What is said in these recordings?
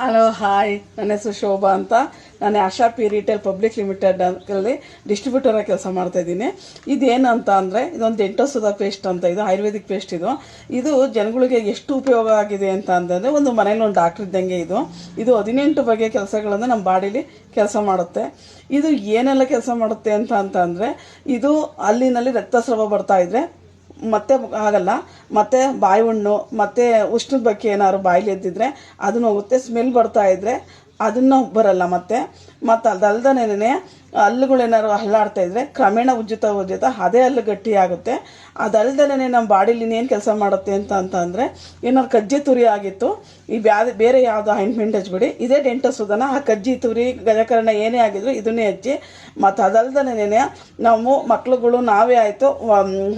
Hello hi, ನನ್ನ ಹೆಸರು ಶೋಭಾ ಅಂತ. ನಾನು ಆಶಾ ಪಿ ರಿಟೇಲ್ ಪಬ್ಲಿಕ್ ಲಿಮಿಟೆಡ್ ಅಲ್ಲಿ ಡಿಸ್ಟ್ರಿಬ್ಯೂಟರಾಗಿ ಕೆಲಸ ಮಾಡ್ತಾ ಇದ್ದೀನಿ. ಇದೇನು ಅಂತ ಅಂದರೆ, ಇದೊಂದು ಡೆಂಟೋಸುಧಾ ಪೇಸ್ಟ್ ಅಂತ. ಇದು ಆಯುರ್ವೇದಿಕ್ ಪೇಸ್ಟ್. ಇದು ಜನಗಳಿಗೆ ಎಷ್ಟು ಉಪಯೋಗ ಆಗಿದೆ ಅಂತ ಅಂತಂದರೆ, ಒಂದು ಮನೇಲಿ ಒಂದು ಡಾಕ್ಟರ್ ಇದ್ದಂಗೆ. ಇದು 18 ಬಗೆಯ ಕೆಲಸಗಳನ್ನು ನಮ್ಮ ಬಾಡಿಲಿ ಕೆಲಸ ಮಾಡುತ್ತೆ. ಇದು ಏನೆಲ್ಲ ಕೆಲಸ ಮಾಡುತ್ತೆ ಅಂತ ಅಂತಂದರೆ, ಇದು ಅಲ್ಲಿನಲ್ಲಿ ರಕ್ತಸ್ರಾವ ಬರ್ತಾ ಇದ್ರೆ ಮತ್ತೆ ಆಗಲ್ಲ, ಮತ್ತು ಬಾಯಿ ಹುಣ್ಣು ಮತ್ತು ಉಷ್ಣದ ಬಗ್ಗೆ ಏನಾದ್ರು ಬಾಯಿಲಿ ಎದ್ದಿದ್ರೆ ಅದನ್ನು ಹೋಗುತ್ತೆ. ಸ್ಮೆಲ್ ಬರ್ತಾ ಇದ್ದರೆ ಅದನ್ನು ಬರಲ್ಲ. ಮತ್ತು ಅದಲ್ದನೇ ಹಲ್ಲುಗಳೇನಾದ್ರು ಹಲ್ಲಾಡ್ತಾ ಇದ್ರೆ ಕ್ರಮೇಣ ಉಜ್ಜುತ್ತಾ ಅದೇ ಹಲ್ಲು ಗಟ್ಟಿ ಆಗುತ್ತೆ. ಅದಲ್ದನೇ ನಮ್ಮ ಬಾಡಿಲಿ ಇನ್ನೇನು ಕೆಲಸ ಮಾಡುತ್ತೆ ಅಂತ ಅಂದರೆ, ಏನಾದ್ರು ಕಜ್ಜಿ ತುರಿ ಆಗಿತ್ತು, ಈ ಬೇರೆ ಯಾವುದೋ ಆಯಿಂಟ್ಮೆಂಟ್ ಹಚ್ಬಿಡಿ, ಇದೇ ಡೆಂಟೋಸುಧಾನ ಆ ಕಜ್ಜಿ ತುರಿ ಗಜಕರಣ ಏನೇ ಆಗಿದ್ರು ಇದನ್ನೇ ಹಚ್ಚಿ. ಮತ್ತು ಅದಲ್ದನೇ ನಾವು ಮಕ್ಳುಗಳು ನಾವೇ ಆಯಿತು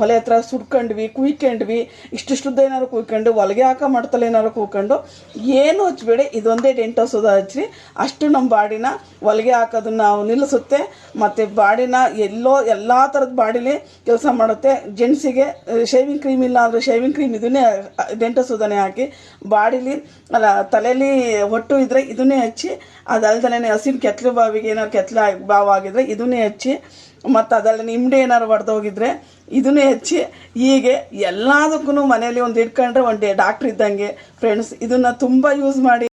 ಹೊಲೆ ಹತ್ರ ಸುಡ್ಕೊಂಡ್ವಿ, ಕುಯ್ಕೊಂಡ್ವಿ, ಇಷ್ಟಿಷ್ಟುದ್ದ ಏನಾದ್ರು ಕುಯ್ಕೊಂಡು ಹೊಲಿಗೆ ಹಾಕೋ ಮಟ್ಟದಲ್ಲಿ ಏನಾದ್ರು ಕೂಕೊಂಡು ಏನು ಹಚ್ಬೇಡಿ, ಇದೊಂದೇ ಡೆಂಟೋಸುಧಾ ಹಚ್ಚಿ. ಅಷ್ಟು ನಮ್ಮ ಬಾಡಿನ ಹೊಲಿಗೆ ಹಾಕೋದನ್ನ ನಾವು ನಿಲ್ಲಿಸುತ್ತೆ. ಮತ್ತು ಬಾಡಿನ ಎಲ್ಲ ಥರದ ಬಾಡಿಲಿ ಕೆಲಸ ಮಾಡುತ್ತೆ. ಜೆಂಟ್ಸಿಗೆ ಶೇವಿಂಗ್ ಕ್ರೀಮ್ ಇಲ್ಲ ಅಂದರೆ ಶೇವಿಂಗ್ ಕ್ರೀಮ್ ಇದನ್ನೇ ಡೆಂಟೋಸುಧಾನೇ ಹಾಕಿ, ಬಾಡಿಲಿ ತಲೆಯಲ್ಲಿ ಹೊಟ್ಟು ಇದ್ದರೆ ಇದನ್ನೇ ಹಚ್ಚಿ. ಅದಲ್ದನೇ ಹಸಿನ ಕೆತ್ತಲು ಬಾವಿಗೆ ಏನಾದ್ರು ಕೆತ್ತಲು ಬಾವು ಆಗಿದ್ರೆ ಇದನ್ನೇ ಹಚ್ಚಿ. ಮತ್ತು ಅದರಲ್ಲಿ ನಿಮ್ಮಡೆ ಏನಾದ್ರು ಹೊಡೆದೋಗಿದ್ರೆ ಇದನ್ನೇ ಹಚ್ಚಿ. ಹೀಗೆ ಎಲ್ಲದಕ್ಕೂ ಮನೆಯಲ್ಲಿ ಒಂದು ಇಟ್ಕೊಂಡ್ರೆ ಒಂದು ಡಾಕ್ಟ್ರ್ ಇದ್ದಂಗೆ ಫ್ರೆಂಡ್ಸ್. ಇದನ್ನು ತುಂಬ ಯೂಸ್ ಮಾಡಿ.